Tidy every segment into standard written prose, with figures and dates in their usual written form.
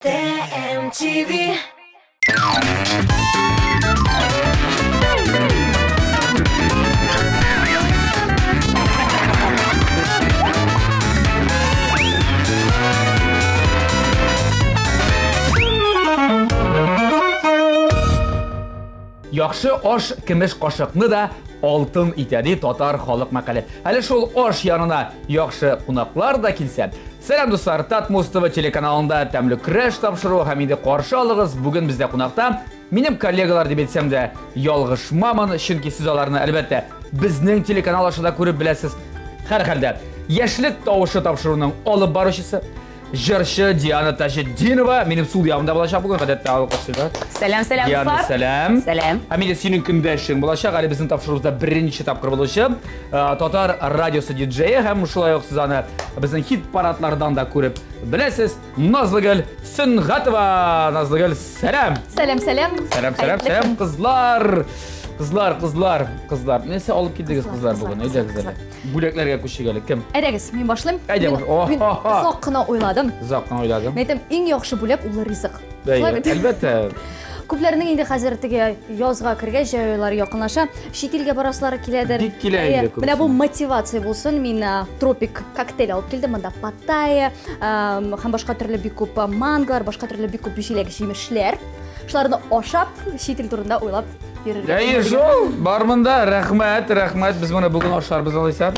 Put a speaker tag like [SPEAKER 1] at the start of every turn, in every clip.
[SPEAKER 1] TMTV.
[SPEAKER 2] Yaxşı osh kimish qoshiqni da oltin itadi Tatar xalq maqoli. Hali shul osh yanına yaxshi qo'noqlar da kelsa. Selam do'stlar, Tatmos TV telekanalında təmli kurash topshiruvi hamida qarshi oling'iz. Bugun bizda qo'noqda mening kollegalar deb aytsam da yolg'ishmaman, chunki siz ularni albatta bizning telekanal oshida ko'rib bilasiz. Har holda Yoshlik tovushi topshiruvining olib boruvchisi Jırşı Diana Taşeddinova benim studiyamda bulacak bugün kadette alqışlar.
[SPEAKER 3] Selam
[SPEAKER 2] Diana
[SPEAKER 3] dostlar.
[SPEAKER 2] selam.
[SPEAKER 3] Selam.
[SPEAKER 2] Hamide senin kimdaşın bulacak. Ali bizim topşırığımızda birinci tapqır buluşup Tatar radyosu DJ hem şulay oqsizani bizning hit paradlardan da ko'rib bilasiz. Nazlıgül Sıngatova. Nazlıgül selam.
[SPEAKER 3] Selam.
[SPEAKER 2] Selam kızlar. Kızlar. Neyse alıp gittiniz kızlar bugün. Neyse kızlar. Bulaklarga ko'shigalar kim?
[SPEAKER 3] Aydagiz, men boshlayman.
[SPEAKER 2] Ayda bosh.
[SPEAKER 3] Men uzoqqina o'yladim. Men aytdim, eng yaxshi bo'lib ular rizq.
[SPEAKER 2] Albatta.
[SPEAKER 3] Ko'plarining endi hozirgi yozga kirgach, joyllar yaqinlasha, chet elga borasizlar keladi. Mana bu motivatsiya bo'lsin. Men tropik kokteyl olib keldim. Bunda pataya, ham boshqa turli bir ko'p mangar, boshqa turli bir ko'p yemishlar. Shularni oshab, chet el turida o'ylab
[SPEAKER 2] Şu barmında rahmat biz buna bugün oshlarimizni olaysan.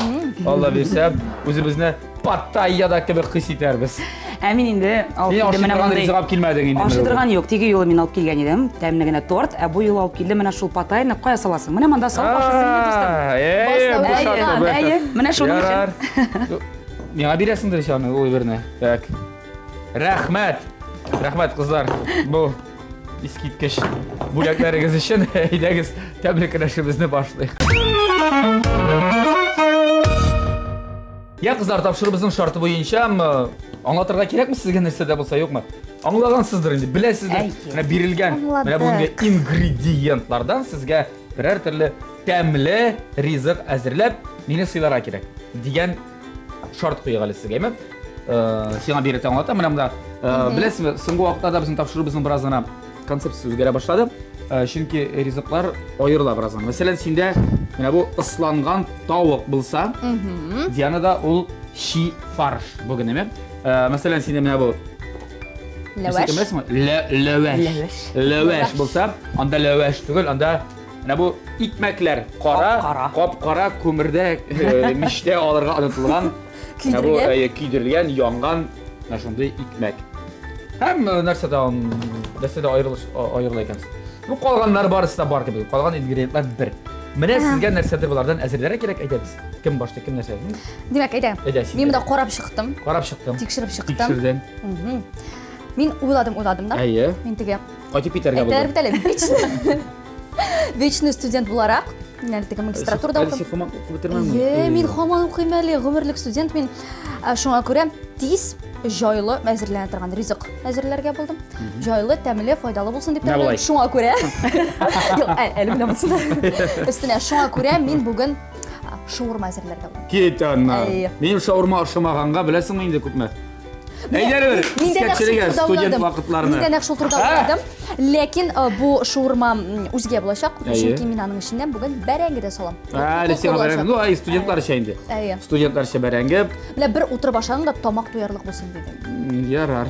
[SPEAKER 2] Allah bersa, o'zimizni Pattayada kabi his etarmiz.
[SPEAKER 4] Мен енді алып келдім, мына мындай ашыдырған жоқ, теге жолы мен алып келген едім, тәмінігіне торт, бұл жолы алып келдім, мына шул паттайны қоя саласың, мына мында салып ашасың, мына шул үшін.
[SPEAKER 2] Меңа бересіңдер шаны, ой беріне. Рахмат қыздар, бұл ескерткіш bulaklarınız için eydəgiz təbrik eləşimizni başlayıq. Ya qızlar, tapşırığımızın şartı boyunca anlatırğa kerak mı sizge nəsə də bolsa yoxmu? Anlağansızdır indi, biləsizdir. Berilgan bugünkü ingrediyentlardan sizge birer türlü təmli rizq əzirləb meni sıylara kerak degan şart qoyğalı sizge. Sena berətə anlatam. Mənə biləsizmi, so'nggi vaqtlarda bizim tapşırığımızın birazdan konsepsiyasi o'zgara boshladi. Chunki rizqlar ayırla birazdan. Masalan, sende mana bu ıslangan tovuq bo'lsa, Dianada ol shi farsh bugün nima? Masalan, sende mana bu lavash bo'lsa, anda lavash tugul, anda mana bu ikmaklar qora ko'mirda mishda olirga unutilgan, bu kuydirilgan, yongan mana shunday ikmak. Hem narsadan desede ayrıla ekansiz. Bu qolganlar barısida bor gibi. Qolgan ingrediyentlar bir. Mana sizga narsadir bulardan azirlere kerak aytasiz. Kim boshda kim narsa?
[SPEAKER 3] Demak, aytaman. Men bunda qarab chiqdim. Tekshirib chiqdim.
[SPEAKER 2] Tekshirding.
[SPEAKER 3] Men o'yladim-da. Men tega
[SPEAKER 2] qaytib ketarga bo'ldim.
[SPEAKER 3] Вечный студент bo'laroq, ya'ni magistraturada o'qib. Men hamon o'qiyman, umrlik student. Men shunga ko'ra tez joyli mazirlanadigan rizq mazirlarga bo'ldim. Joyli, ta'mli, foydali bo'lsin deb tayyorladim. Shunga ko'ra. Yo'q, elimda bo'lsin. Üstüne shunga ko'ra men bugun shawarma mazirlarga bo'ldim.
[SPEAKER 2] Ketanma. Men shawarma oshmag'anga bilasizmi endi ko'pmi? Aydaver. Student vaqtlarini.
[SPEAKER 3] Men yaxshi turda o'yladim. Lekin bu shawarma o'ziga bo'lashaq, chunki men aning ishidan bugun barangida solam.
[SPEAKER 2] Sen barang. No, studentlar ishaydi. Studentlar ishi barangi.
[SPEAKER 3] Bilan bir o'tirib boshlanib tomoq to'yarliq bo'lsin dedim.
[SPEAKER 2] Yarar.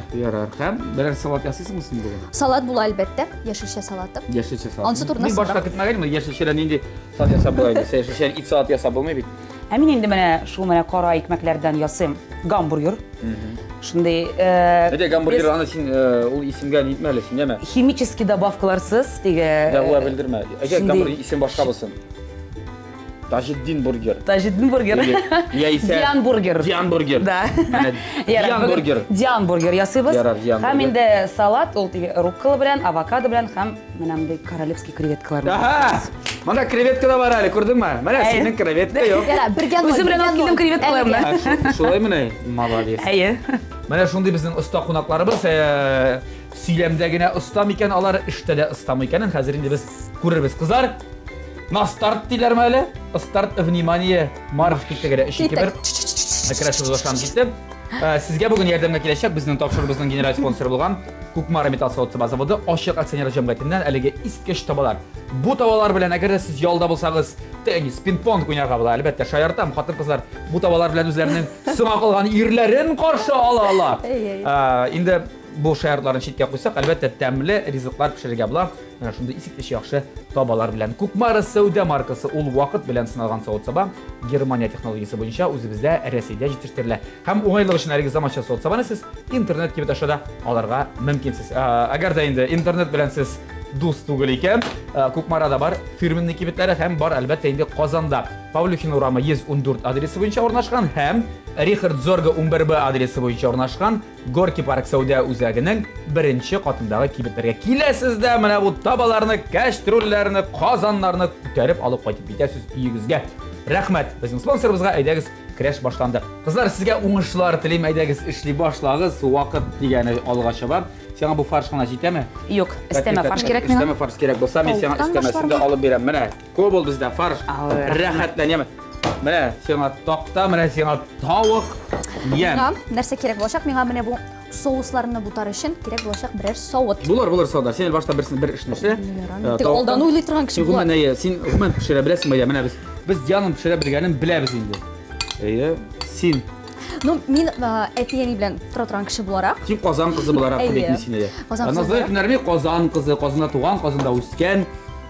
[SPEAKER 2] Ham birer salat yasaysizmi siz bugun?
[SPEAKER 3] Salat bo'la albatta, yashilcha salati. Onsi turna.
[SPEAKER 2] Men boshqa ketmaganman, yashilchadan endi salat yasab bo'ladi. Yashilchadan it salat yasab bo'lmaydi.
[SPEAKER 4] Мен енді мына шу мына қара икмәкләрдән ясыйм гамбургер. Шундай
[SPEAKER 2] гамбургер аны син ул исемгә нитмәле, син неме?
[SPEAKER 4] Химический добавкаларсыз теге.
[SPEAKER 2] Дәгъва белдермә. Гамбургер исем башка булсын. Tajeddin burger.
[SPEAKER 4] Dian burger. Да. Dian burger ясыйбыз. Һәм инде салат, ул теге рукколы белән, авокадо белән һәм менә мондай королевский креветкалар.
[SPEAKER 2] Мында креветка да бар әле, күрдеңме? Менә синең креветка юк.
[SPEAKER 4] Үзем белән алып килдем креветкаларны.
[SPEAKER 2] Шулай менә, молодец. Менә шундый безнең оста кунакларыбыз, сөйләмдә генә оста микән, алар эштә дә оста микәнен хәзер инде без күрербез. Кызлар, на старт диләрме әле? Старт, внимание, марш китте генә. 2-1. Әкрәшебез башланып китте. Sizga bugun yordamga kelishak bizning topshirig'imizning general sponsori bo'lgan Kukmara Metal Savod zavodi Oshiq aksioner jamg'armasidan haligi iskich tobalar. Bu tobalar bilan agar siz yo'lda bo'lsangiz, tennis, ping-pong o'ynarga bo'ladi. Albatta, shoyartam xotin-qizlar bu tobalar bilan o'zlarining sima qilgan erlarini qarshi ola. Endi bu shoyarlarni chetga qo'ysak, albatta ta'mli rizqlar pishirga bo'ladi. Mana shunda iskich yaxshi tobalar bilan Kukmara Sauda markasi ul vaqt bilan sinalgan savod saba Germaniya texnologiyasi bo'yicha o'zimizda Rossiyada yetishtiriladi. Ham o'g'aylik uchun haliga zamonaviy savod sabani siz internet gibi tashada olarga mumkinsiz. Agarda endi internet bilan siz do'st tugul ekan, Kukmarada bor firmaning kibitlari ham bor, albatta endi Qozonda Pavluxin Urama 114 adresi bo'yicha o'rnashgan ham Richard Zorga 11B adresi bo'yicha o'rnashgan Gorki Park Sauda o'zagining birinchi qatındagi kibitlarga kelasizda mana bu tobalarni, kashtrullarni, qozonlarni ko'tarib olib qaytib ketasiz uyingizga. Rahmat. Bizning sponsorimizga aydagiz kirash boshlandi. Qizlar sizga o'ngishlar tilayman, aydagiz ishli boshlag'iz, vaqt degani olg'acha bor. Senga bu farsh qana yetami?
[SPEAKER 4] Yo'q, istama farsh kerakmi?
[SPEAKER 2] Istama farsh kerak bo'lsa, men senga istamasini olib beraman. Mana, ko'p bo'ldi bizda farsh. Rahatlanaman. Mana, senga toqta, mana senga tovuq yem.
[SPEAKER 3] Narsa kerak bo'lsa, menga mana bu souslarni butar uchun kerak bo'lsa birer sovut.
[SPEAKER 2] Bular savdar. Sen boshda bir ishni ishla.
[SPEAKER 3] Oldan o'ylay turgan kishi bu.
[SPEAKER 2] Sen umuman pishira bilasizmi? Mana biz janim pishira bilganim bilamiz endi. Sen
[SPEAKER 3] men etiyeni bilan tura kishi bo'laroq.
[SPEAKER 2] Sen Qozon qizi bo'laroq biletni sinadi. Nazar kunlarni Qozon qizi, Qozonda tug'an, Qozonda o'sgan,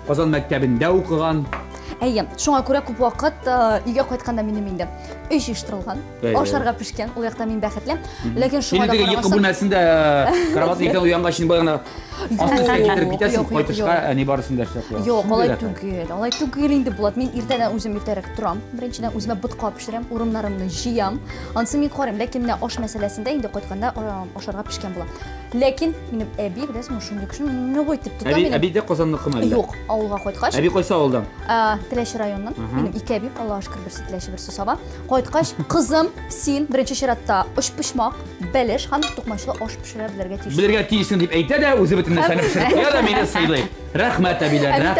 [SPEAKER 2] Qozon maktabida o'qigan.
[SPEAKER 3] Shunga ko'ra ko'p vaqt uyga qaytganda menda ish ishtirilgan, oshlarga pishgan, u yoqda men baxtli. Lekin shunga
[SPEAKER 2] qaramasam, yiqib bo'lmasanda karavot ekan uyangashin bo'lganda ostiga keltirib ketasiz, qaytishga ne borisini dashab qo'yasiz.
[SPEAKER 3] Yo'q, olay tugil endi bo'ladi. Men ertadan o'zim ertaroq turam. Birinchidan o'zimga but qolib pishiram, o'rimlarimni jiyam. Ansi men qarayman, lekin men osh masalasida endi qaytganda oshlarga pishgan bo'ladi. Lekin mening abi bilasizmi, shunga nima bo'ytib turdim.
[SPEAKER 2] Abida Qozonni qilmaydi.
[SPEAKER 3] Yo'q, ovulga qaytqach.
[SPEAKER 2] Abi qo'ysa ovuldan.
[SPEAKER 3] Tilash rayonidan. Mening ikki abim, Alloh shukr bersin, tilash bersin saba. Qaytqach qizim, sen birinchi sharatda osh pishmoq, bilish, ham to'qmashli osh pishira bilarga tegishli. Bilarga
[SPEAKER 2] tegishsin deb aytadi, o'zi bitimni sani pishirib qo'yadi, meni saylaydi. Rahmat abilar, rahmat.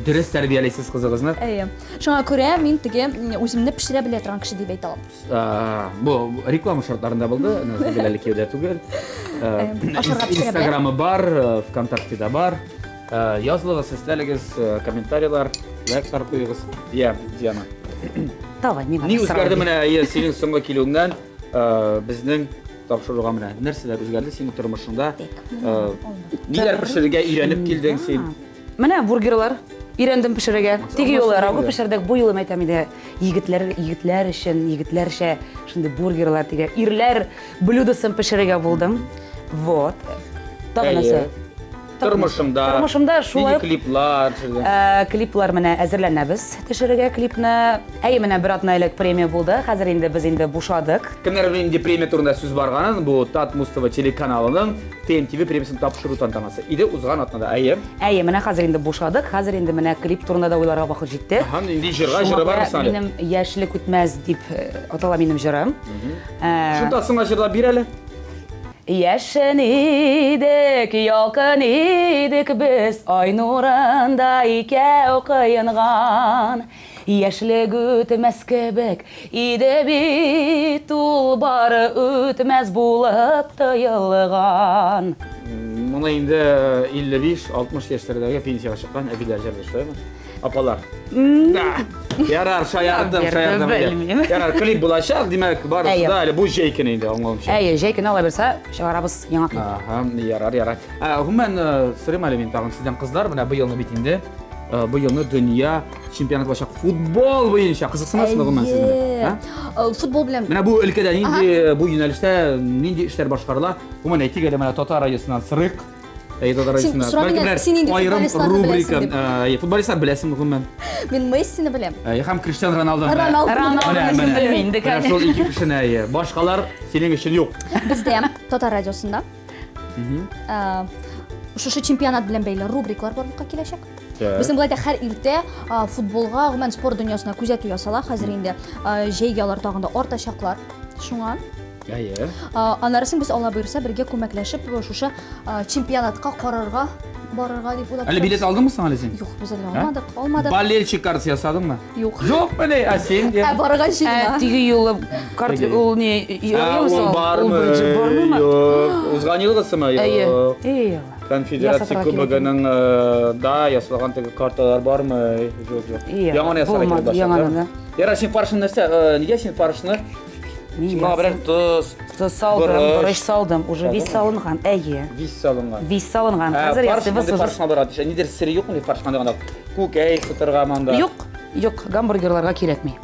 [SPEAKER 2] Durust tarbiyalaysiz qizigingizni.
[SPEAKER 3] Shunga ko'ra men tege o'zimni pishira biladigan kishi deb ayta olaman.
[SPEAKER 2] Bu reklama shartlarida bo'ldi, nazarlik yo'da tugul. Instagram'i bor, VKontakteda bor. Yozilg'iz, sizlarligiz, kommentariyalar, layklar qo'yingiz. Diana.
[SPEAKER 4] Davay, men
[SPEAKER 2] ne o'zgardi mana sening so'nggi kelingdan bizning topshirig'im bilan narsalar o'zgardi sening turmushingda. Nelar pishirishga o'rganib kelding sen?
[SPEAKER 4] Mana burgerlar o'rgandim pishirishga. Tegi yo'llar olib pishirdik. Bu yo'l aytamida yigitlarcha shunday burgerlar tega erlar blyudosin pishirishga bo'ldim. Вот. Tog'nasi.
[SPEAKER 2] Turmushimda
[SPEAKER 4] shulay
[SPEAKER 2] kliplar
[SPEAKER 4] mana azarlanamiz. Tashiriga klipni mana bir atnaylik premiya bo'ldi. Hozir endi biz bo'shadik.
[SPEAKER 2] Kimlar endi premiya turida so'z borgan bu Tat Mustava telekanalining TMTV premiyasini topshiruv tantanasi edi o'zgan atnada
[SPEAKER 4] mana hozir endi bo'shadik. Hozir endi mana klip turida o'ylarga vaqt jetdi.
[SPEAKER 2] Endi jira bor misol.
[SPEAKER 4] Mening yoshlik o'tmaz deb atala mening jirim.
[SPEAKER 2] Shundasin ajrlab berali.
[SPEAKER 4] Yaşın idik, yakın idik biz, ay nurunda ike okuyungan. Yaşlık ötmez kebek, ide bit tulbarı ötmez bulup tayılgan.
[SPEAKER 2] Buna indi 55-60 yaşlardagi pensiyaga chiqqan abilar jarlashlaymi? Apalar. Yarar, shayardim. Yarar, klip bo'lashaq, demak, barasida hali bu jeykin endi, anglashim.
[SPEAKER 4] Jeykin ola bersa, chiqaramiz yangi klip.
[SPEAKER 2] Yarar. Umuman so'rayman men tag'in sizdan qizlar, mana bu yilni bitingda bu yilni dunyo chempionati bo'yicha futbol bo'yicha qiziqsizmi umuman sizga?
[SPEAKER 3] Futbol bilan.
[SPEAKER 2] Mana bu o'lkada endi bu yo'nalishda nega ishlar boshqariladi? Umuman aytganda mana Totar rayosidan Siriq ayrim rubrika futbolistlar bilasizmi umuman?
[SPEAKER 3] Men Messini bilaman.
[SPEAKER 2] Ham Cristiano Ronaldoni.
[SPEAKER 4] Ronaldoni bilmaydi.
[SPEAKER 2] Shu ikki kishini boshqalar sening uchun yo'q.
[SPEAKER 3] Bizda ham Totar radiosida shu chempionat bilan bog'liq rubrikalar borliqqa kelishak. Bizim bulayda har erta futbolga, umuman sport dunyosida kuzatuv yasalar. Hozir endi jeygalar tog'ida o'rtashaqlar. Shunga Anarasın biz Allah buyursa birga ko'maklashib o'sha chempionatga qarorga барырга дип уйлап.
[SPEAKER 2] Әле билет алдыңмы сен әле сен?
[SPEAKER 3] Юк, біз әле алмадык.
[SPEAKER 2] Болельщик картасы ясадыңмы?
[SPEAKER 3] Юк.
[SPEAKER 2] Жоқ, міне, сен де.
[SPEAKER 3] Барырга жина.
[SPEAKER 4] Тиги юлы карта ул не
[SPEAKER 2] Ул бармы? Юк. Узган елгысымы?
[SPEAKER 4] Юк.
[SPEAKER 2] Конфедерация кубогының да ясалган теге карталар бармы? Жоқ. Яңаны ясалган башлады.
[SPEAKER 4] Яңаны.
[SPEAKER 2] Яра сен паршыны нәрсә? Нигә сен паршыны? Миңа бер тоз
[SPEAKER 4] салдым, борыш салдым, уже вис салынган, әйе.
[SPEAKER 2] Вис салынган.
[SPEAKER 4] Вис салынган. Хәзер ясыбыз.
[SPEAKER 2] Паршына барады. Нидер сире юкмы паршына дигәндә? Күкәй сытырга манда.
[SPEAKER 4] Юк, гамбургерларга кирәкми.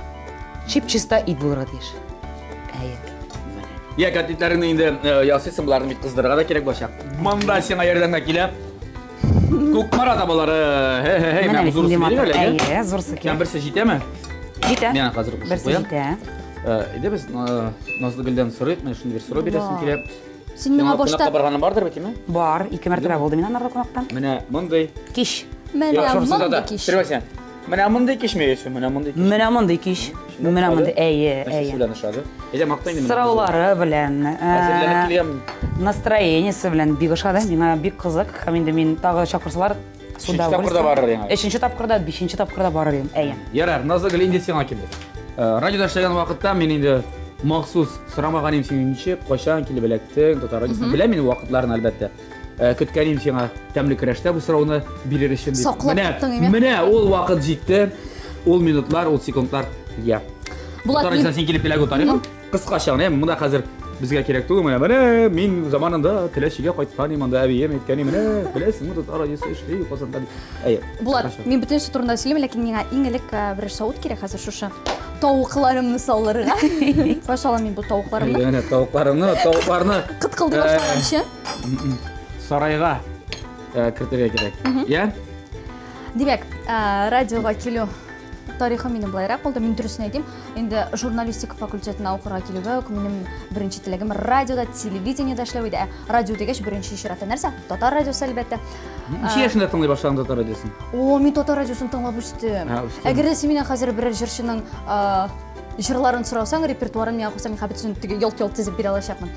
[SPEAKER 4] Чип-чиста ит булырга тиеш. Әйе.
[SPEAKER 2] Я котлетларны инде ясыйсың, буларны бит кыздырга да кирәк башак. Мында сиңа ярдәмгә килә. Күкмара табалары. Хе-хе-хе, мен зур сибеле әле.
[SPEAKER 4] Әйе, зур сикә.
[SPEAKER 2] Мен берсе җитәме?
[SPEAKER 4] Җитә.
[SPEAKER 2] Мен хәзер
[SPEAKER 4] берсе җитә.
[SPEAKER 2] Иде без Назлыгөлдән сорыйк, мен шуны бер сорау бирәсем килә.
[SPEAKER 3] Син миңа башта
[SPEAKER 2] Кунакка барганың бардыр бит, әме?
[SPEAKER 4] Бар, 2 мәртәбә булды мин анарда кунактан.
[SPEAKER 2] Менә мондай
[SPEAKER 4] Киш.
[SPEAKER 3] Менә мондай киш.
[SPEAKER 2] Сервасян. Менә мондай киш мейсең, менә мондай киш.
[SPEAKER 4] Менә мондай киш. Менә мондай, әйе.
[SPEAKER 2] Белән ашады. Әйдә мактайм инде.
[SPEAKER 4] Сыраулары белән,
[SPEAKER 2] Әзерләнеп киләм.
[SPEAKER 4] настроениесе белән бик ашады. Миңа бик кызык. Һәм инде мин тагы чакырсалар, суда
[SPEAKER 2] тапкырда барыр яңа.
[SPEAKER 4] 3нче тапкырда, 5нче тапкырда барыр идем. Әйе.
[SPEAKER 2] Ярар, Назлыгөл инде сиңа килде. Радиода эшләгән вакытта мин инде махсус сорамаганым синең ничек, кайчан килеп эләктең, Татар радиосын беләм мин вакытларын әлбәттә. Көткәнем сиңа тәмле көрәштә бу сорауны бирер өчен дип. Менә ул вакыт җитте. Ул минутлар, ул секундлар. Я. Татар радиосын син килеп эләгү тарихын кыскача гына, монда хәзер безгә кирәк түгел. Менә мин заманында Теләчегә кайткан идем, анда әбием әйткән, менә беләсеңме Татар радиосы эшли, казанда. Әйе.
[SPEAKER 3] Булат, мин бөтен су турында сөйлим, ләкин миңа иң элек бер савыт кирәк хәзер шушы. Тавыкларымны салырга. Башалам мин бу тавыкларымны.
[SPEAKER 2] Әйе, тавыкларны
[SPEAKER 3] Кыткылды башлаганчы.
[SPEAKER 2] Сарайга кертергә кирәк. Я?
[SPEAKER 3] Димәк, радиога килү тарихы минем булайрак булды. Мин дөресен әйтим. Инде журналистика факультетына укырга килүгә минем беренче теләгем радиода, телевидениедә эшләү иде. Радио дигәч беренче чиратта нәрсә? Татар радиосы әлбәттә.
[SPEAKER 2] Ничә яшендә тыңлый башладың Татар радиосын?
[SPEAKER 3] Мин Татар радиосын тыңлап үстем. Әгәр дә син миннән хәзер берәр җырчының җырларын сораусаң, репертуарын миңа куйсаң, мин хәбәтсен ялт-ялт тизеп бирә алачакмын.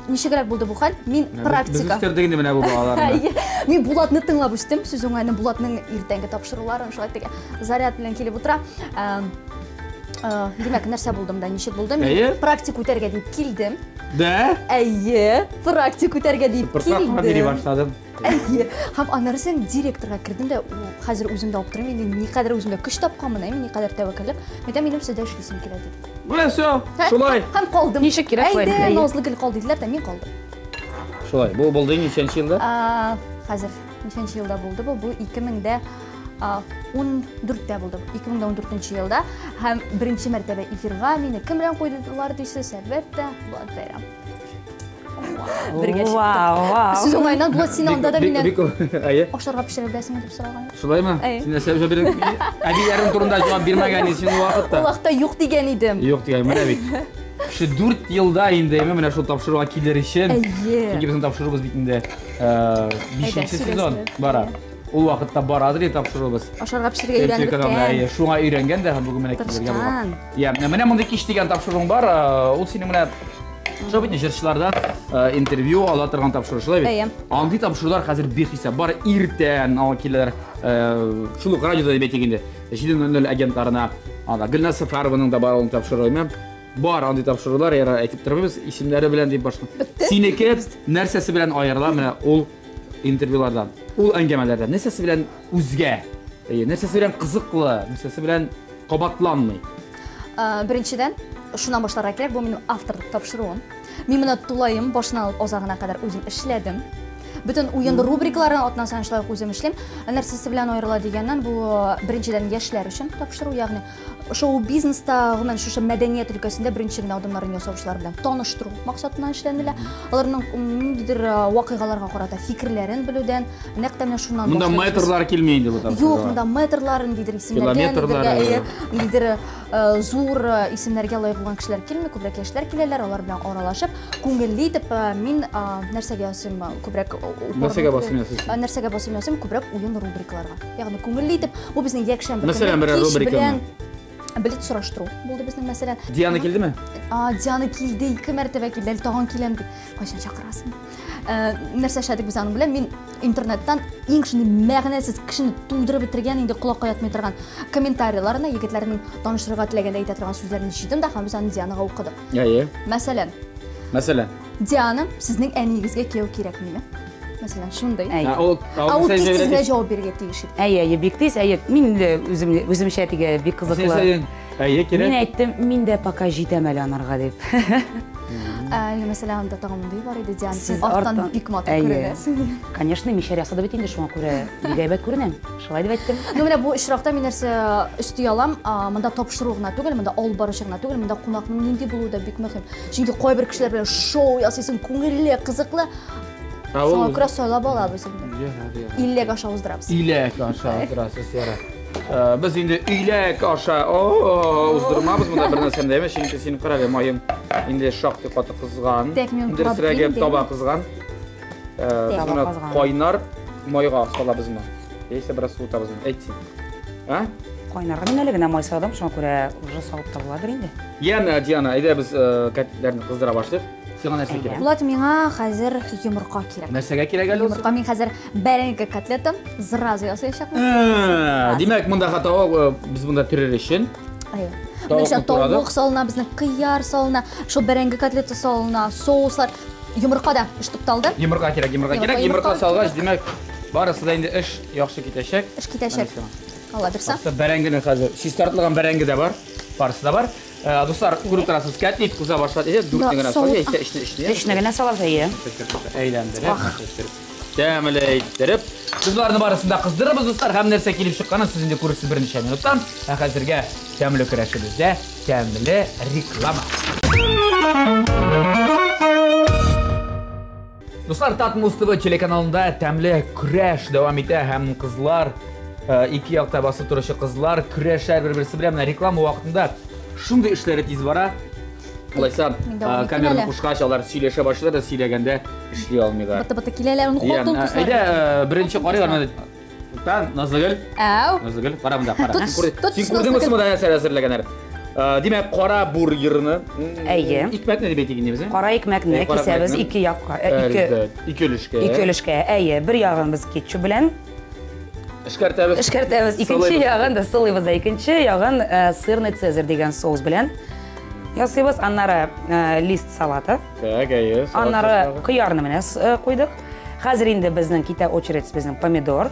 [SPEAKER 3] Ничегрәк булды бу хәл? Мин практика.
[SPEAKER 2] Үстердең инде менә бу балаларны.
[SPEAKER 3] Мин Булатны тыңлап үстем. Сүз уңайны Булатның иртәнге тапшыруларын шулай теге заряд белән килеп утыра. Димәк, нәрсә булдым да, ничек булды? Мин практика үтәргә дип килдем.
[SPEAKER 2] Да?
[SPEAKER 3] Әйе, практика үтәргә дип килдем.
[SPEAKER 2] Практика бирә башладым.
[SPEAKER 3] Әйе, һәм аннарсын директорга кирдем дә, хәзер үземдә алып торам, инде никадәр үземдә көч тапканмын, никадәр тәвәккәллек. Минем сездә эшлисем килә дип.
[SPEAKER 2] Менә всё, шулай.
[SPEAKER 3] Һәм калдым.
[SPEAKER 4] Ничек кирәк шулай?
[SPEAKER 3] Әйдә, Назлыгөл калды диделәр дә, мин калдым.
[SPEAKER 2] Шулай. Бу булды ничәнче елда?
[SPEAKER 3] Хәзер ничәнче елда булды бу? Бу 2014дә булды. 2014 елда һәм беренче мәртәбә эфирга мине кем белән куйдылар дисез, әлбәттә, Булат Бәйрәм.
[SPEAKER 4] Вау.
[SPEAKER 3] Сүз уңайнан Булат син анда да миннән
[SPEAKER 2] Әйе.
[SPEAKER 3] ашарга пешерә беләсеңме дип сораган.
[SPEAKER 2] Шулаймы? Син нәрсә бер әбиләрем турында җавап бирмәгән син вакытта.
[SPEAKER 3] Вакытта юк дигән идем.
[SPEAKER 2] Юк дигән, менә бит. Шу 4 елда инде менә шул тапшыруга килер өчен. Чөнки безнең тапшыруыбыз бит инде 5нче сезон бара. Ул вакытта барады дип тапшыруыбыз.
[SPEAKER 3] Ашарга пешерергә өйрәнеп.
[SPEAKER 2] Шуңа өйрәнгән дә һәм бүген менә килергә булган. Я, менә монда кич дигән тапшыруың бар. Ул синең менә шул бит җырчылардан интервью ала торган тапшырышлар бит. Андый тапшырулар хәзер бихисап бар. Иртән аңа киләләр. Шул радиода дип әйтгәндә. 7:00 агентларына анда Гөлназ Сафарованың да бар ул тапшыруы. Бар андый тапшырулар, яра әйтеп торабыз, исемнәре белән дип башка. Синеке нәрсәсе белән аерыла менә ул интервьюлардан, ул әңгәмәләрдән. Нәрсәсе белән үзгә, нәрсәсе белән кызыклы, нәрсәсе белән кабатланмый.
[SPEAKER 3] Беренчедән, шуннан башларга кирәк, бу минем авторлык тапшыруым. Мин моны тулайым, башынан алып азагына кадәр үзем эшләдем. Бүтән уен рубрикаларын атнан сайын шулай үзем эшлим. Нәрсәсе белән аерыла дигәннән, бу беренчедән яшьләр өчен тапшыру, ягъни шоу-бизнеста, гомумән шушы мәдәният өлкәсендә беренче генә адымнарын ясаучылар белән таныштыру максатыннан эшләнелә. Аларның ниндидер вакыйгаларга карата фикерләрен белүдән, нәкъ менә шуннан
[SPEAKER 2] Монда метрлар килми инде бу тапшыру.
[SPEAKER 3] Юк, монда метрлар, ниндидер исемнәргә, ниндидер зур исемнәргә лаек булган кешеләр килми, күбрәк яшьләр киләләр, алар белән аралашып, күңелле итеп мин нәрсәгә ясыйм, күбрәк нәрсәгә басым ясыйм, күбрәк уен рубрикаларга. Ягъни күңелле итеп, бу безнең якшәмбе.
[SPEAKER 2] Мәсәлән, бер рубрика.
[SPEAKER 3] Билет сұраштыру болды біздің мәселен.
[SPEAKER 2] Диана келді ме?
[SPEAKER 3] Диана келді, 2 мәртебе келді, әлі тағын келем деп. Қайшан шақырасың. Нәрсе шәдік біз анын білем, мен интернеттен ең кішіне мәғінесіз кішіні тудырып бітірген, енді құлақ қоятмай тұрған комментарийларына, егетлерінің танышырға тілегенде айта тұрған сөздерін жидім да, біз аны Дианаға оқыдым.
[SPEAKER 2] Мәселен?
[SPEAKER 3] Диана, сіздің әнегізге кеу керек неме? Мәселен, шындай. Ол тез-тезіне жауап берге тегішеді.
[SPEAKER 4] Бектейс, мен өзім шәтіге бек қызықлы. Мен айттым, мен де пока жетем әлі анарға деп.
[SPEAKER 3] Мәселен, анда тағымындай бар еді, Диана, сіз арттан бик маты көрелесің.
[SPEAKER 4] Конечно, мен шәрияса да бетінде шуңа көре бейгайбәт көрінем. Шылай деп айттым.
[SPEAKER 3] Бұл ішрақта мен нәрсе үсті алам, мұнда топшыруғына түгіл, мұнда ол барышығына түгіл, мұнда қонақның ненде болуы да бик мұхим. Çünkü қой бір кішілер біле шоу ясайсын, көңілі, қызықлы. Шуңа көре сойлап алабыз. Илек аша ұздырабыз.
[SPEAKER 2] Илек аша ұздырасыз, яра. Біз енді үйлек аша ұздырмабыз, мұнда бір нәрсем дейме, шеңкі сені қарағай майым енді шақты қаты қызған, енді сірәге таба қызған, қойнар майға салабыз ма? Ейсе біраз суытабыз ма? Әйтсен.
[SPEAKER 4] Қойнарға мен әлігіне май салдым, шуңа көре ұжы салып табыладыр енді.
[SPEAKER 2] Диана, әйде біз кәттілерін қыздыра баштық. Саған нәрсе керек?
[SPEAKER 3] Бұлат, меңа қазір юмырқа керек.
[SPEAKER 2] Нәрсеге керек әлі осы?
[SPEAKER 3] Юмырқа мен қазір бәріңгі котлетім зыразы ясайшақпын.
[SPEAKER 2] Демек, мұнда қатауы біз мұнда түрер үшін.
[SPEAKER 3] Тауық салына, біздің қияр салына, шо бәріңгі котлеті салына, соуслар. Юмырқа да үштікталды.
[SPEAKER 2] Юмырқа керек. Юмырқа салғаш, демек, барысы да енді іш яқшы кетешек.
[SPEAKER 3] Іш кетешек. Алла бірсі.
[SPEAKER 2] Бәрәңгінің қазір, шиз тартылған бәрәңгі де бар, барысы да бар. Достар, көріп тұрасыз, кәтнет құза башлады. Дүртнігіне салды,
[SPEAKER 4] ішінігіне салады,
[SPEAKER 2] әйләндіріп, дәмілейттіріп. Біз бұлардың барысында қыздырыбыз, достар, қам нәрсе келіп шыққанын сізінде көріксіз бірнеше минуттан. Қазірге тәмілі күрәшімізде тәмілі реклама. Достар, Татмус ТВ телеканалында тәмілі күрәш дәвам ете, һәм қызлар, екі яқта басып тұрышы қызлар, күрәшәр бір-бірісі білем, реклама уақытында шундай ішлері тез бара. Олайса, камераны құшқаш, алар сөйлеше башылар, сөйлегенде ішлей алмайға.
[SPEAKER 3] Бұты-бұты келелер, ұны қолтын құсылар.
[SPEAKER 2] Әйді, бірінші қарайғар, Назығыл. Назығыл, қара мұнда, қара. Сен көрдің мұсы мұда әсер әзірлеген әрі. Демек, қара бургеріні, икмәк не деп етеген неміз?
[SPEAKER 4] Қара икмәкні кесәбіз екі яққа.
[SPEAKER 2] Екі өлішке.
[SPEAKER 4] Екі өлішке, бір яғын біз кетші білән.
[SPEAKER 2] Ішкәртәбіз.
[SPEAKER 4] Икінші яғын да сылыйбыз, икінші яғын сырный цезарь деген соус білән. Ясыйбыз, аннары лист салаты. Аннары қиярны мінес қойдық. Қазір енді біздің кита очередс біздің помидор.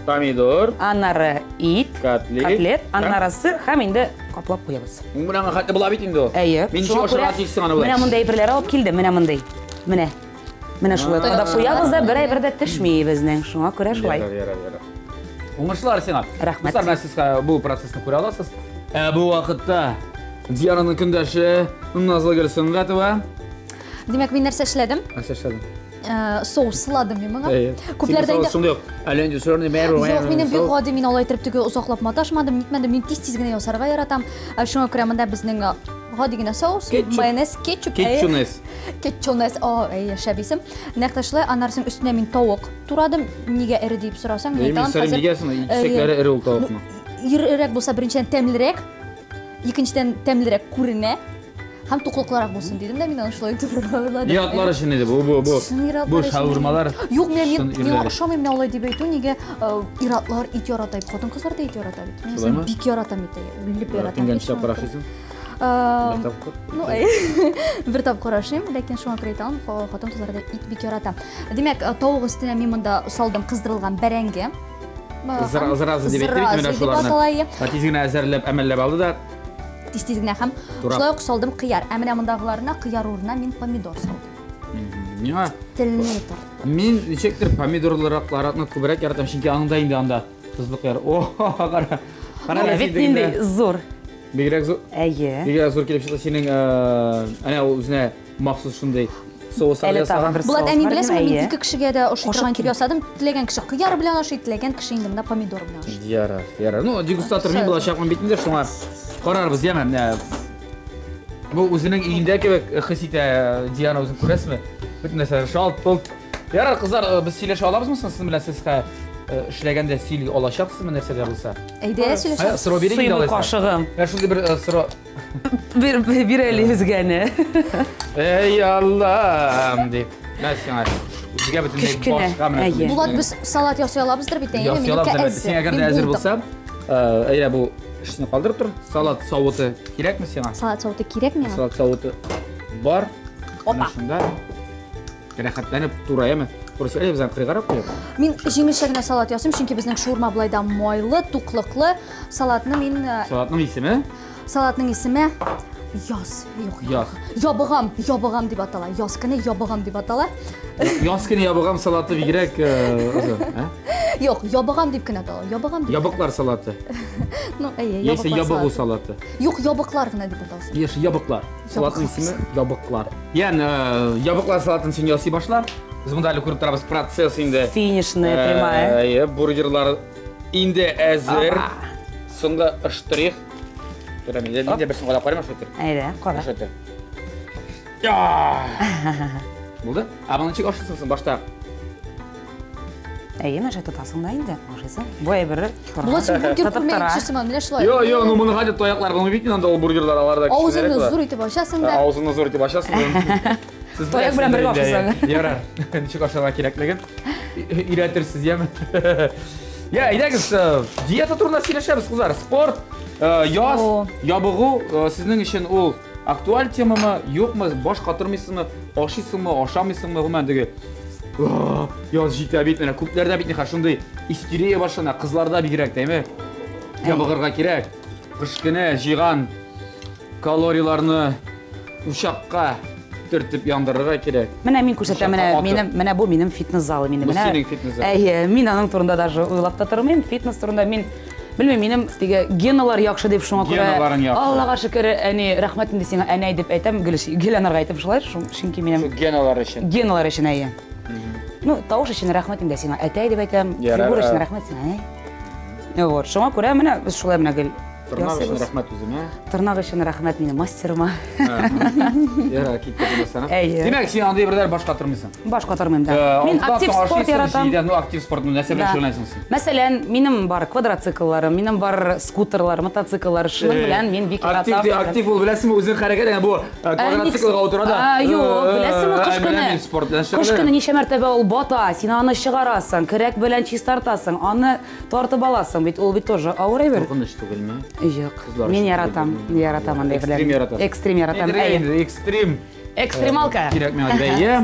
[SPEAKER 4] Аннары ит, котлет, аннары сыр, хам енді қаплап қойабыз.
[SPEAKER 2] Мұнаңа қатты бұла бет енді о?
[SPEAKER 4] Мен міне мұндай бірлер алып келді, міне мұндай. Міне шулай қадап қойабыз да, бір ай бірді түшмей біздің. Шуңа көре шулай.
[SPEAKER 2] Оңыршылар сен ат.
[SPEAKER 4] Рахмет.
[SPEAKER 2] Мұстар, мән сіз бұл процесін көре аласыз. Бұл вақытта Диананың күндәші Назылгүл Сұңғатова.
[SPEAKER 3] Демек, мен нәрсе ішледім. Соус сыладым мен мұға.
[SPEAKER 2] Сен соус сұңды жоқ. Әлінде сөріне бәрі
[SPEAKER 3] ойын. Жоқ, менен бек ғады мен олай түріптігі ұзақлап маташмадым. Мен тез-тезгіне ясарға яратам. Шуңа көре мұнда біздің ғадигіне соус, майонез, кетчуп. Кетчунес, шәбейсім. Нәқташылай, анарсың үстіне мен тауық тұрадым. Неге әрі дейіп сұрасаң?
[SPEAKER 2] Мен сәрім дегесің, исектері әрі ол тауық ма?
[SPEAKER 3] Ирірек болса біріншіден тәмілірек, екіншіден тәмілірек көріне. Хам туқлықларақ болсын дедім да, мен аншылай тұрғалады.
[SPEAKER 2] Иратлары шын еді, бұл шауырмалар.
[SPEAKER 3] Жоқ, мен шамай мен олай деп айту, неге иратлар ит яратайып, қатын қызлар да ит яратайып. Мен бик яратам ет, үліп яратам.
[SPEAKER 2] Тінген шап қарашыйсың?
[SPEAKER 3] Бір тап қарашым, ләкен шуан кірейталым, қатын қызлар да ит бик яратам. Демек, тауық үстіне мен мұнда салдым қыздырылған бәрәңге.
[SPEAKER 2] Зыразы деп еттімейді, тезгіне әзірлеп, әмәллеп алды да.
[SPEAKER 3] Тез-тезгіне қам. Шылай құсалдым қияр. Әміне мұндағыларына қияр орына мен помидор салдым.
[SPEAKER 2] Неға?
[SPEAKER 3] Тіліне тұр.
[SPEAKER 2] Мен нешектір помидорлар аратына көбірек яратам, шынке аңдайын да анда тұзлық яр. Қара.
[SPEAKER 4] Бетінде зор.
[SPEAKER 2] Бегірек зор? Бегірек зор келіп шықты сенің өзіне мақсус шындай соғыстар жасаған.
[SPEAKER 3] Бұлат әмін білесің, мен екі кішіге де ұшықтырған келіп жасадым. Тілеген кіші қияр білен ұшық, тілеген кіші енді мұнда помидор білен ұшық.
[SPEAKER 2] Ярар. Ну, дегустатор мен бұла шаққан бетіндер шыңар. Қарарбыз, емем. Бұл өзінің үйінде кебек қыситі Диана өзін көресіз ме? Бүтін нәрсе шалып бұл. Ярар, қыздар, біз сөйлеше аламыз мұсың? Сіздің білен сіз эшләгәндә сөйлей алачаксызмы нәрсәдә булса?
[SPEAKER 3] Әйдә, сөйләшәбез.
[SPEAKER 2] Сорау бирик инде алайса.
[SPEAKER 4] Кашыгым.
[SPEAKER 2] Шундый бер сорау.
[SPEAKER 4] Bir әле үзгәне.
[SPEAKER 2] Эй Аллам дип. Мәсәлән, үзгә бөтенләй башка менә.
[SPEAKER 3] Булат, без салат ясый алабыздыр бит инде.
[SPEAKER 2] Син әгәр дә әзер булсам, әйдә бу эшне калдырып тор. Салат савыты кирәкме сиңа?
[SPEAKER 3] Салат савыты кирәкме?
[SPEAKER 2] Салат савыты бар.
[SPEAKER 3] Опа.
[SPEAKER 2] Шунда. Рәхәтләнеп тураяме? Просто әйдә безнең кырыгарап куйып.
[SPEAKER 3] Мин җиңелчә генә салат ясыйм, чөнки безнең шаурма булайда майлы, туклыклы. Салатны мин
[SPEAKER 2] Салатның исеме?
[SPEAKER 3] Салатның исеме Яз.
[SPEAKER 2] Яз.
[SPEAKER 3] Ябыгам дип атала. Яз көне ябыгам дип атала.
[SPEAKER 2] Яз көне ябыгам салаты бигрәк,
[SPEAKER 3] Юк, ябыгам дип кенә атала. Ябыгам дип.
[SPEAKER 2] Ябыклар салаты.
[SPEAKER 3] Ну,
[SPEAKER 2] Яисә ябыгу салаты.
[SPEAKER 3] Юк, ябыклар гына дип аталсын.
[SPEAKER 2] Яшь ябыклар. Салатның исеме ябыклар. Яны ябыклар салатын син ясый башлар. Без монда әле күреп торабыз процесс инде.
[SPEAKER 4] Финишная прямая.
[SPEAKER 2] Бургерлар инде әзер. Соңгы штрих. Пирамида инде бер соңга карыйм шөтер.
[SPEAKER 4] Әйдә, кара.
[SPEAKER 2] Шөтер. Я! Булды? Абаны чик ашыйсың башта.
[SPEAKER 4] Әйе, мәшә тотасың да инде, ашыйсың. Бу әйбер.
[SPEAKER 3] Булат, син бургер күрмәкчесеме? Менә шулай.
[SPEAKER 2] Йо, ну моны гадәт тояклар гына бит инде ул бургерлар аларда.
[SPEAKER 3] Авызыңны зур итеп ашасың да.
[SPEAKER 2] Авызыңны зур итеп ашасың.
[SPEAKER 4] Тояк белән бергә ашыйсың.
[SPEAKER 2] Ярар. Ничек ашарга кирәклеген өйрәтерсез, яме? Я, әйдәгез, диета турында сөйләшәбез, кызлар. Спорт, яз, ябыгу сезнең өчен ул актуаль темамы, юкмы, баш катырмыйсыңмы, ашыйсыңмы, ашамыйсыңмы, гомән диге. Яз җитә бит, менә күпләрдә бит шундый истерия башлана, кызларда бигрәк, дәйме? Ябыгырга кирәк. Кыш көне җыйган калорияларны учакка төртеп яндырырга кирәк.
[SPEAKER 4] Менә мин күрсәтәм, менә бу минем фитнес залы минем.
[SPEAKER 2] Менә синең фитнес залы.
[SPEAKER 4] Әйе, мин аның турында даже уйлап та тормыйм. Фитнес турында мин белмим, минем теге геналар яхшы дип шуңа күрә. Аллага шөкер, әни, рәхмәт инде сиңа, әни дип әйтәм, Гөләнарга әйтеп шулай, чөнки минем
[SPEAKER 2] геналар өчен.
[SPEAKER 4] Геналар өчен әйе. Ну, тавыш өчен рәхмәт инде сиңа, әтәй дип әйтәм, фигура өчен рәхмәт сиңа. Вот, шуңа күрә менә без шулай менә гел.
[SPEAKER 2] Тырнак өчен рәхмәт үземә.
[SPEAKER 4] Тырнак өчен рәхмәт минем мастерыма.
[SPEAKER 2] Ярар, киттек булсана. Димәк, син андый бердәр баш катырмыйсың.
[SPEAKER 4] Баш катырмыйм да. Мин актив спорт яратам.
[SPEAKER 2] Ну, актив спортны нәрсә белән шөгыльләнәсең син?
[SPEAKER 4] Мәсәлән, минем бар квадроциклларым, минем бар скутерлар, мотоцикллар, шуның белән мин бик яратам.
[SPEAKER 2] Актив ул беләсеңме, үзең хәрәкәт итә бу квадроциклга утыра да.
[SPEAKER 4] Юк, беләсеңме, кыш көне ничә мәртәбә ул бата, син аны чыгарасың, көрәк белән чистартасың, аны тартып аласың, бит ул бит тоже авыр әйбер.
[SPEAKER 2] Куркыныч түгелме?
[SPEAKER 4] Юк, мин яратам андай белән. Экстрим яратам.
[SPEAKER 2] Экстрим.
[SPEAKER 4] Экстремалка.
[SPEAKER 2] Кирәк миңа бәйе.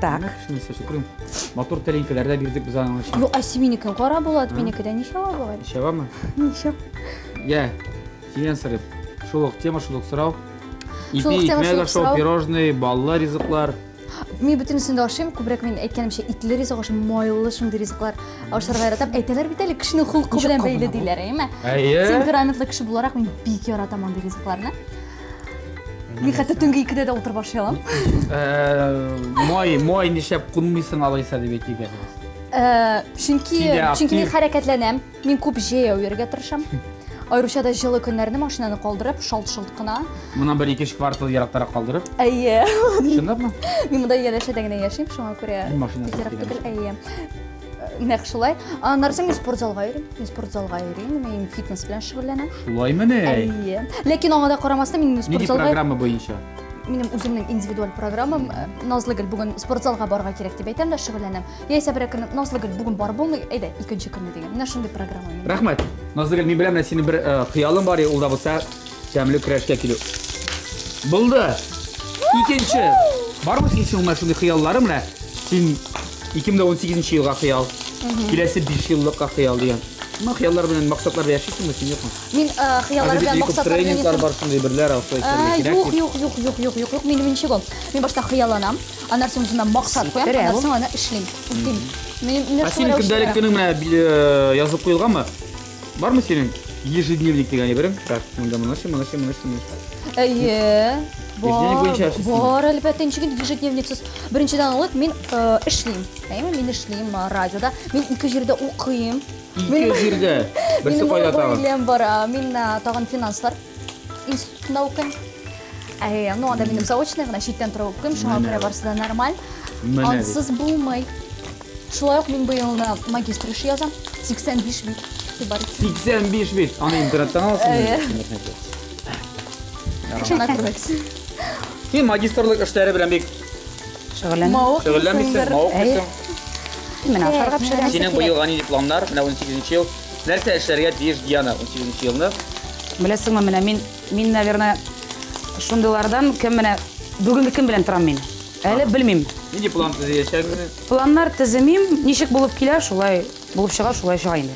[SPEAKER 4] Так.
[SPEAKER 2] Шунысы шүкрем. Мотор тәлинкәләрдә бирдек без аның өчен.
[SPEAKER 3] Юк, синекен кара булат, минекедә ничә бугай?
[SPEAKER 2] Ничә бармы?
[SPEAKER 3] Ничә?
[SPEAKER 2] Я, синен сырып. Шулык тема, шулык сорау. Ипи, икмәк ашау, пирожный, баллы ризыклар.
[SPEAKER 3] Мин бөтенесен дә ашыйм, күбрәк мин әйткәнемчә итле ризык ашыйм, майлы шундый ризыклар ашарга яратам. Әйтәләр бит әле кешенең холкы белән бәйле диләр, әйме? Темпераментлы кеше буларак мин бик яратам андый ризыкларны. Мин хәтта төнге 2-дә дә утырып ашый алам.
[SPEAKER 2] Май нишәп кунмыйсың алайса дип әйтегез.
[SPEAKER 3] Чөнки мин хәрәкәтләнәм, мин күп җәяү йөрергә тырышам. Айрыша да җылы көннәрне машинаны калдырып, шалт-шалт кына.
[SPEAKER 2] Моннан 1-2 квартал ерактарак калдырып.
[SPEAKER 3] Әйе.
[SPEAKER 2] Шундамы?
[SPEAKER 3] Мин монда янәшәдә генә яшим, шуңа күрә. Әйе. Нәкъ шулай. Аннан спортзалга йөрим. Мин фитнес белән шөгыльләнәм.
[SPEAKER 2] Шулаймыни?
[SPEAKER 3] Әйе. Ләкин аңа да карамастан мин спортзалга.
[SPEAKER 2] Нинди программа буенча?
[SPEAKER 3] Минем үземнең индивидуаль программам. Назлыгөл бүген спортзалга барырга кирәк дип әйтәм дә шөгыльләнәм. Яисә бер көн Назлыгөл бүген бар булмый, әйдә, икенче көнне дигән. Менә шундый программа минем.
[SPEAKER 2] Рәхмәт. Назлыгөл, мин беләм, синең бер хыялың бар, ул да булса тәмле көрәшкә килү. Булды. Икенче. Бармы синең шундый хыялларың менә? Син 2018 елга хыял. Киләсе 5 еллыкка хыял дигән. Ма хыяллар белән максатлар яшисеңме син юкмы?
[SPEAKER 3] Мин хыяллар белән максатлар белән
[SPEAKER 2] тренинглар бар шундый берләр авто кирәк.
[SPEAKER 3] Юк. Мин ничек ул? Мин башта хыялланам. Аннан соң үземә максат куям, аннан соң аны эшлим.
[SPEAKER 2] Синең көндәлек көнең менә язып куелганмы? Бармы синең ежедневник дигән берең? Монда моны. Әйе.
[SPEAKER 3] Бар, әлбәттә, ничек ежедневниксыз. Беренчедән алып мин эшлим. Әйме, мин эшлим радиода. Мин 2 җирдә укыйм.
[SPEAKER 2] 2 җирдә. Берсе кайда тагын?
[SPEAKER 3] Мин бара, мин тагын финанслар институтында укыйм. Әйе, ну анда минем заочный гына читтән торып укыйм, шуңа күрә барсы да нормаль. Ансыз булмый. Шулай ук мен быйылны магистр иш язам. 85 бит.
[SPEAKER 2] 85 бит. Аны интернеттен аласың.
[SPEAKER 3] Шуна күрәксез.
[SPEAKER 2] Син магистрлык эшләре белән бик шөгыльләнмисең, мавык.
[SPEAKER 4] Менә ашарга пешерәм.
[SPEAKER 2] Синең быел гани дипломнар, менә 18 ел. Нәрсә эшләргә тиеш Диана 18 елны?
[SPEAKER 4] Беләсеңме, менә мин, наверное, шундыйлардан кем менә бүгенге кем белән торам мин? Әле белмим.
[SPEAKER 2] Ни диплом төзәячәкме?
[SPEAKER 4] Планнар төземим, ничек булып килә, шулай булып чыга, шулай чыга инде.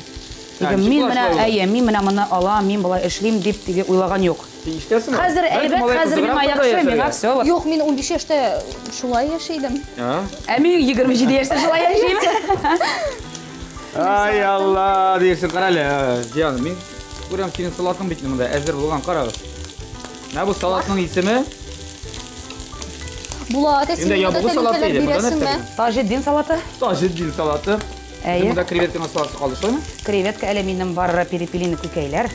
[SPEAKER 4] Мин менә моны алам, мин болай эшлим дип теге уйлаган юк. Хәзер әйбәт, хәзер мин яхшы, миңа всё.
[SPEAKER 3] Юк, мин 15 яшьтә шулай яшәйдем.
[SPEAKER 4] Мин 27 яшьтә шулай яшәйм.
[SPEAKER 2] Ай Алла, дирсен карале. Диана, мин күрәм синең салатың бит монда әзер булган, карагыз. Менә бу салатның исеме?
[SPEAKER 3] Булат, әсин
[SPEAKER 4] Тажиддин салаты.
[SPEAKER 2] Тажиддин салаты. Монда креветканы салаты калды шулаймы?
[SPEAKER 4] Креветка әле минем бар перепелине күкәйләр.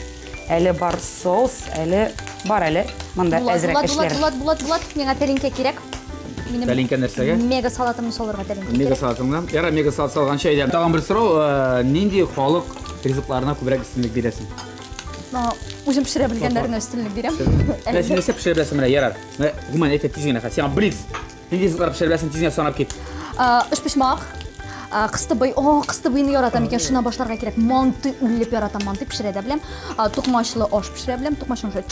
[SPEAKER 4] Әле бар соус, әле бар әле. Монда әзрәк эшләр.
[SPEAKER 3] Булат, миңа тәлинкә кирәк.
[SPEAKER 2] Тәлинкә нәрсәгә?
[SPEAKER 3] Мега салатымны салырга тәлинкә кирәк.
[SPEAKER 2] Мега салатыңны. Яра, мега салат салганча әйдәм. Тагын бер сорау, нинди халык ризыкларына күбрәк өстенлек бирәсең?
[SPEAKER 3] Үзем пешерә белгәннәрне өстенлек бирәм.
[SPEAKER 2] Син нәрсә пешерә беләсең менә, ярар. Гомумән әйтә тиз генә. Син блиц. Нинди ризыклар пешерә беләсең, тиз генә санап кит.
[SPEAKER 3] Эш пешмак. Кыстыбыйны яратам икән, шуннан башларга кирәк. Манты үлеп яратам, манты пешерә дә беләм. Тукмачлы аш пешерә беләм. Тукмачны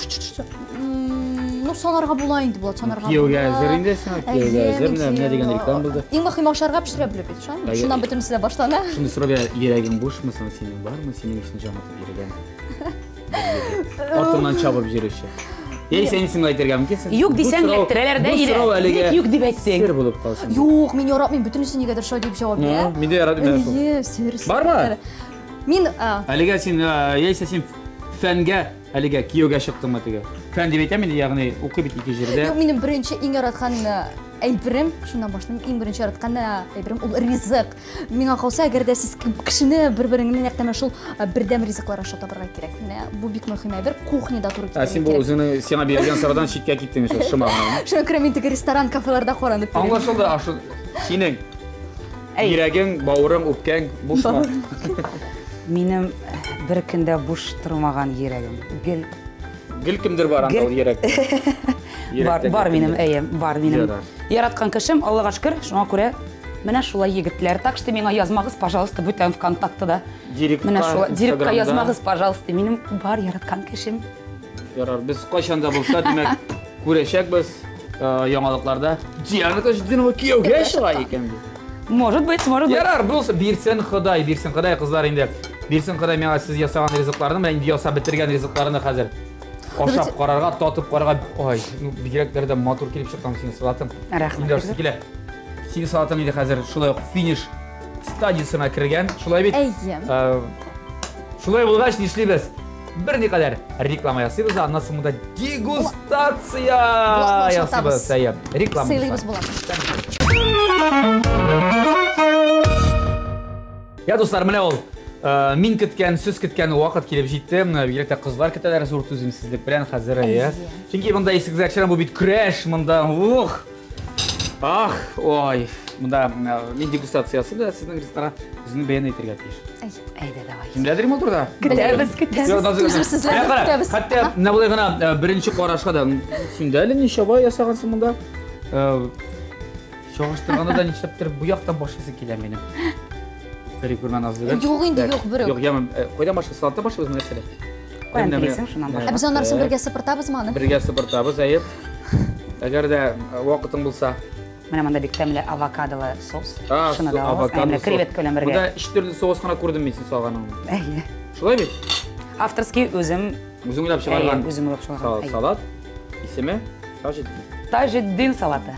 [SPEAKER 3] санарга була инде, Булат, санарга.
[SPEAKER 2] Кияүгә әзер инде син, кияүгә әзер менә дигән реклам булды.
[SPEAKER 3] Иң мөһим ашарга пешерә белеп бит, шуннан бөтенесе дә башлана.
[SPEAKER 2] Шуны сорап, йөрәгең бушмы, синең бармы, синең өчен җаматып йөргән? Артыннан чабып йөрүче. Сен исемле әйтергә мөмкинсең?
[SPEAKER 4] Юк дисәң әйтерәләр дә иде. Юк дип әйтсәң.
[SPEAKER 2] Сер булып калсын.
[SPEAKER 3] Юк, мин яратмыйм, бөтенесе нигәдер шулай дип җавап бирә.
[SPEAKER 2] Мин дә яратмыйм.
[SPEAKER 3] Сер.
[SPEAKER 2] Бармы?
[SPEAKER 3] Мин
[SPEAKER 2] әлегә син, яисә син фәнгә, әлегә кияүгә чыктыңмы теге? Фән дип әйтәм инде, ягъни укый бит ике җирдә.
[SPEAKER 3] Юк, минем беренче иң яраткан әйберем, шуннан башлыйм, иң беренче яраткан әйберем ул ризык. Миңа калса, әгәр дә сез кешене бер-береңне нәкъ шул бердәм ризыклар аша табарга кирәк. Бу бик мөһим әйбер, кухняда туры кирәк.
[SPEAKER 2] Син бу үзеңне сиңа биргән сорадан читкә киттең шул шымагына.
[SPEAKER 3] Шуны күрә, мин теге ресторан, кафеларда каранып.
[SPEAKER 2] Аңлашылды, ашы синең йөрәгең, бавырың, үпкәң бушмы?
[SPEAKER 4] Минем бер көндә буш тормаган йөрәгем.
[SPEAKER 2] Гел кемдер бар анда ул йөрәк.
[SPEAKER 4] Бар минем, бар минем. Яраткан кешем, Аллага шөкер, шуңа күрә менә шулай егетләр. Так что миңа язмагыз, пожалуйста, бүтән ВКонтактыда. Менә шулай директка язмагыз, пожалуйста, минем бар яраткан кешем.
[SPEAKER 2] Ярар, без кайчанда булса, димәк, күрәчәкбез яңалыкларда. Диана Тажиддинова кияүгә чыга икән бу.
[SPEAKER 4] Может быть.
[SPEAKER 2] Ярар, булса, бирсен Ходай, кызлар инде. Бирсен Ходай миңа сез ясаган ризыкларны, мен инде ясап бетергән ризыкларны хәзер. Ашап карарга, татып карарга, ой, бигрәкләр дә матур килеп чыккан синең салатың.
[SPEAKER 4] Рәхмәт.
[SPEAKER 2] Синең салатың инде хәзер шулай ук финиш стадиясына кергән. Шулай бит? Шулай булгач нишлибез? Берникадәр реклама ясыйбыз, аннан соң монда дегустация ясыйбыз. Реклама.
[SPEAKER 3] Сыйлыйбыз булат.
[SPEAKER 2] Я достар, менә ул мин көткән, сүз көткән вакыт килеп җитте. Бигрәк кызлар көтәләр зур түземсезлек белән хәзер. Чөнки монда исегез әкчән бу бит көрәш монда. Ой, монда мин дегустациясы да сезнең ресторан үзенең бәян итәргә тиеш.
[SPEAKER 4] Әйдә, давай.
[SPEAKER 2] Кемдәдер ул турда?
[SPEAKER 3] Көтәбез.
[SPEAKER 2] Хәтта менә булай гына беренче карашка да синдә әле ничә бай ясагансың монда? Чагыштырганда да нишләптер бу яктан башлысы килә минем. Бери күрмән азлыгы.
[SPEAKER 3] Юк инде, юк, бер.
[SPEAKER 2] Юк, ямен, кайдан башлы салатта башлыбыз нәрсәләр?
[SPEAKER 4] Каян телисең, шуннан башлы.
[SPEAKER 3] Без аннан бергә сыпыртабызмы аны?
[SPEAKER 2] Бергә сыпыртабыз, әйе. Әгәр дә вакытың булса.
[SPEAKER 4] Менә монда бик тәмле авокадолы соус.
[SPEAKER 2] Шуны да авокадо
[SPEAKER 4] креветка белән бергә.
[SPEAKER 2] Монда 3 төрле соус кына күрдем мин син салганыңны.
[SPEAKER 4] Әйе.
[SPEAKER 2] Шулай бит?
[SPEAKER 4] Авторский үзем
[SPEAKER 2] уйлап чыгарган.
[SPEAKER 4] Үзем уйлап чыгарган.
[SPEAKER 2] Салат. Исеме?
[SPEAKER 4] Тажиддин салаты.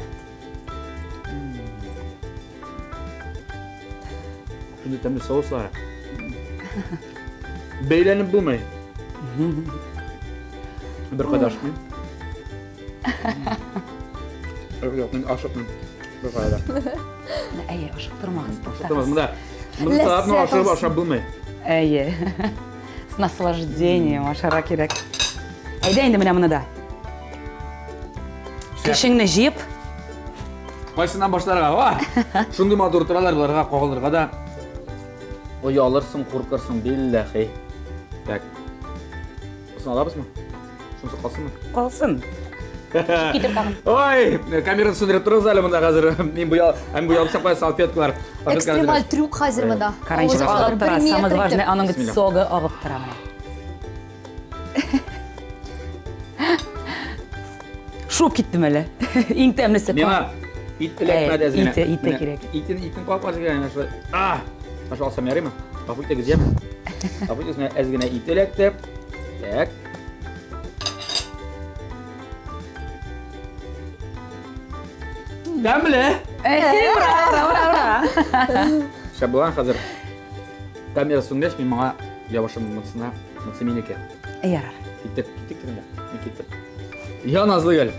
[SPEAKER 2] Шундай тәмле соуслар. Бәйләнеп булмый. Бер кадашмы? Юк, мин ашыкмыйм. Бер кадаш.
[SPEAKER 4] Әйе, ашыктырмагыз.
[SPEAKER 2] Ашыктырмагыз. Монда салатны ашап булмый.
[SPEAKER 4] Әйе. С наслаждением ашарга кирәк. Әйдә инде менә моны да. Кешеңне җыеп,
[SPEAKER 2] Қайсынан башларға, шынды матур тұралар бұларға, қоғыларға да ұялырсың, қорқырсың, билләхи. Так. Бұсын алабыз ма? Шынсы қалсын ма?
[SPEAKER 4] Қалсын. Кетір қағын.
[SPEAKER 2] Ой, камераны сөндіріп тұрыңыз әлі мұнда қазір. Мен бұялып сақпай салфеткалар.
[SPEAKER 3] Экстремаль трюк қазір мұнда.
[SPEAKER 4] Қараншы ағып тұра, самыз важны, аның күт соғы ағып тұра мұна. Шоп кеттім әлі. Ең тәмлісі қап.
[SPEAKER 2] Мена, ит тілек мәді әзгіне.
[SPEAKER 4] Ит керек.
[SPEAKER 2] Итін қап әзгіне. Ашу алсам ярай ма? Қапы итегіз ем. Қапы итегіз әзгіне ит тілекті. Так. Дәмлі?
[SPEAKER 4] Ура!
[SPEAKER 2] Шабылған қазір. Камера сүнгеш, мен маға явашым мұтсына менеке.
[SPEAKER 4] Ярар.
[SPEAKER 2] Кеттік түрінде. Мен кеттік. Я назлы гәл.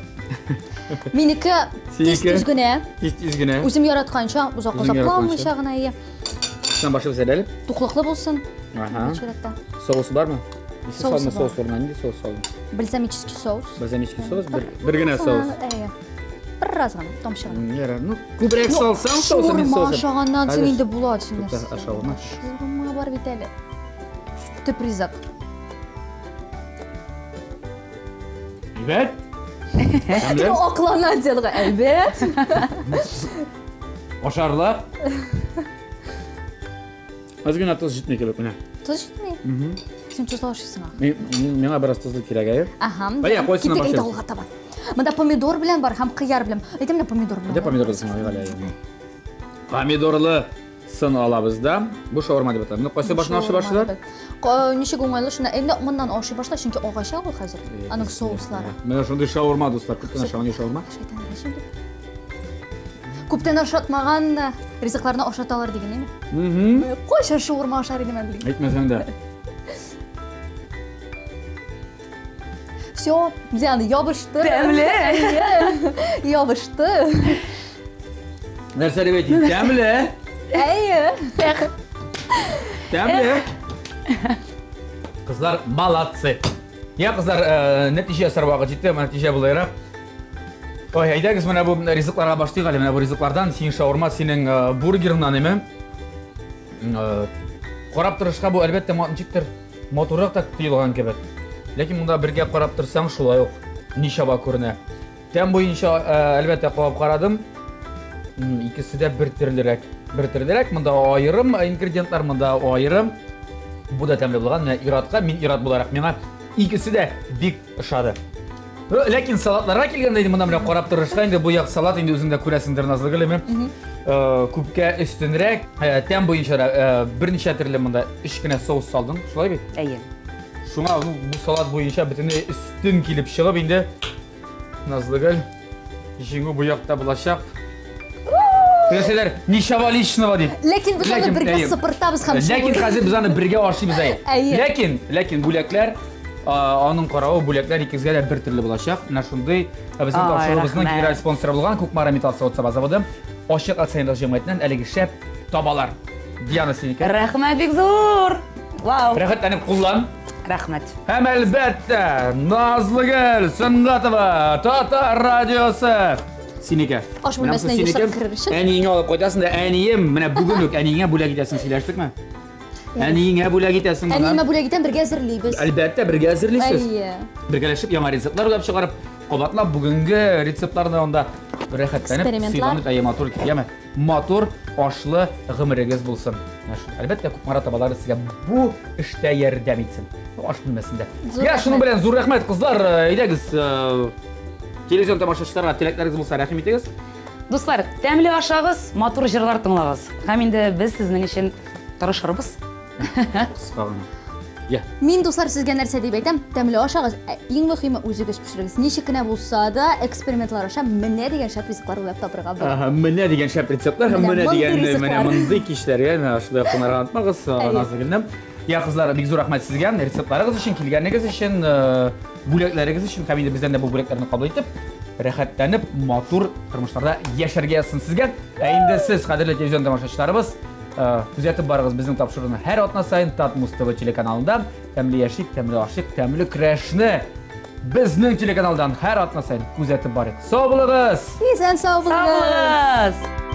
[SPEAKER 3] Менікі тез-тезгіне.
[SPEAKER 2] Тез-тезгіне.
[SPEAKER 3] Өзім яратқанша, ұзақ-ұзақ пламыша ғына ие.
[SPEAKER 2] Сен башы біз әлі?
[SPEAKER 3] Тұқлықлы болсын.
[SPEAKER 2] Соусы бар ма? Соусы бар. Соус орнан не соус салдың?
[SPEAKER 3] Бальзамический соус.
[SPEAKER 2] Бальзамический соус? Bir gene соус.
[SPEAKER 3] Bir раз ғана, tomшы ғана.
[SPEAKER 2] Ярар, көбірек салсаң соусы мен соусым.
[SPEAKER 3] Шаурма ашағаннан сен енді болады сендерсіз.
[SPEAKER 2] Шаурма?
[SPEAKER 3] Шаурма бар бет әлі. Түп ризақ.
[SPEAKER 2] Evet.
[SPEAKER 3] Ақылана деді ғой, әлбет.
[SPEAKER 2] Ошарлы. Азгына тұз жетмей келіп, міне.
[SPEAKER 3] Тұз жетмей? Сен тұз алашысың ақ.
[SPEAKER 2] Меңа біраз тұзлы керек әйір.
[SPEAKER 3] Аха.
[SPEAKER 2] Бәле, қойсына башыз.
[SPEAKER 3] Кепек айтауылға табан. Мұнда помидор білен бар, хам қияр білем. Айтам да помидор білем.
[SPEAKER 2] Де помидор білсің ағайғалы әйір. Помидорлы сын алабыз да. Бұл шаурма деп атады. Қойсы башына ашы башылар?
[SPEAKER 3] Нешек оңайлы шына. Енді мұндан ашы башла, шынки оғаша ғой қазір. Аның соуслары.
[SPEAKER 2] Мен шынды шаурма, достар. Көптен ашаған шаурма?
[SPEAKER 3] Көптен ашатмаған ризықларына ашаталар деген еме? Қойша шаурма ашар едім ән білген.
[SPEAKER 2] Айтмасаң да.
[SPEAKER 3] Все, Диана, ябышты.
[SPEAKER 4] Тәмлі.
[SPEAKER 3] Ябышты.
[SPEAKER 2] Нәрсе деп айтайын, тәмлі.
[SPEAKER 3] Әйі.
[SPEAKER 2] Тәмлі. Қызлар молодцы. Я қызлар нәтиже сарбаға жетті, нәтиже болайырақ. Ой, айдағыз мына бұл ризықларға баштайық әлі, мына бұл ризықлардан сенің шаурма, сенің бургеріңнан еме. Қорап тұрышқа бұл әлбетте матыншеттер моторық та түйілған кебет. Лекен мұнда бірге қорап тұрсаң шулай оқ, нишаба көріне. Тән бойынша әлбетте қоғап қарадым. Икісі де бір тірлерек. Мұнда айырым, ингредиенттар мұнда айырым. Бұл да тәмлі болған, иратқа, мен ират боларақ. Мена икісі де бик ұшады. Лекен салатларға келгенде мұнда мына қорап тұрышқа, енді бұл яқ салат, енді өзіңді көресіңдер назылы көлеме. Көпке үстінірек, тән бойынша бірнеше түрлі мұнда ішкіне соус салдың, шылай бейт?
[SPEAKER 4] Әйе.
[SPEAKER 2] Шуңа бұл салат бойынша бітіне үстін келіп шығып, енді назылы көл, жеңі бұл яқта бұлашақ. Көреселер, нишава личного дейді.
[SPEAKER 3] Лекен біз оны бірге сыпыртабыз қам шоу.
[SPEAKER 2] Лекен қазір біз оны бірге аршимыз әйі. Лекен бүләклер, оның қарауы бүләклер екізге де бір түрлі болашақ. Мына шындай біздің тапшырыбыздың генераль спонсоры болған Көкмара металл сауытса заводы ашық атсайындық жемайтынан әлігі шәп табалар. Диана сенеке.
[SPEAKER 4] Рахмет бек зор. Вау.
[SPEAKER 2] Рахмет әніп құллан.
[SPEAKER 4] Рахмет.
[SPEAKER 2] Һәм әлбәттә, Назлыгөл Сөнгатова, Татар радиосы. Синеке.
[SPEAKER 3] Аш бүлмәсенә ешап кірер үшін.
[SPEAKER 2] Әнейіңе алып қойтасың да, әнейім, міне бүгін өк әнейіңе бүләк етесің, сөйләштік ме? Әнейіңе бүләк етесің мұна.
[SPEAKER 3] Әнейіме бүләк етен бірге әзірлейбіз.
[SPEAKER 2] Әлбәттә, бірге әзірлейсіз.
[SPEAKER 3] Әйе.
[SPEAKER 2] Біргелешіп, яңа рецептлар өдіп шығарып, қобатлап бүгінгі рецептларда онда рәхәттәніп, сыйланып, әйе матур кетеме. Матур, ашлы ғымырегіз болсын. Әлбәттә, Көкмара табалары сізге бұл іште ярдәм етсін. Аш бүлмәсендә. Я, шуның белән зур рәхмәт, қызлар, әйдәгіз, телевизион тамашашыларға теләкләрегез болса рәхим итегез.
[SPEAKER 4] Дуслар, тәмле ашагыз, матур җырлар тыңлагыз. Һәм инде без сезнең өчен тырышырбыз.
[SPEAKER 2] Кыска гына. Я.
[SPEAKER 3] Мин дуслар сезгә нәрсә дип әйтәм? Тәмле ашагыз, иң мөһиме үзегез пешерегез. Ничек кенә булса да экспериментлар аша менә дигән шәп ризыклар уйлап табырга була.
[SPEAKER 2] Менә дигән шәп рецептлар, менә дигән менә мондый кичләргә шулай кунарга атмагыз, Назлыгөлнем. Я, кызлар, бик зур рәхмәт сезгә рецептларыгыз өчен, килгәнегез өчен, бүләкләрегез өчен, һәм инде бездән дә бу бүләкләрне кабул итеп, рәхәтләнеп, матур тормышларда яшәргә язсын сезгә. Инде сез, кадерле телевизион тамашачыларыбыз, күзәтеп барыгыз безнең тапшыруны һәр атна сайын Татмус ТВ телеканалында тәмле яшик, тәмле ашык, тәмле көрәшне Безнең телеканалдан һәр атна сайын күзәтеп барыйк. Сау булыгыз!
[SPEAKER 3] Исән сау булыгыз!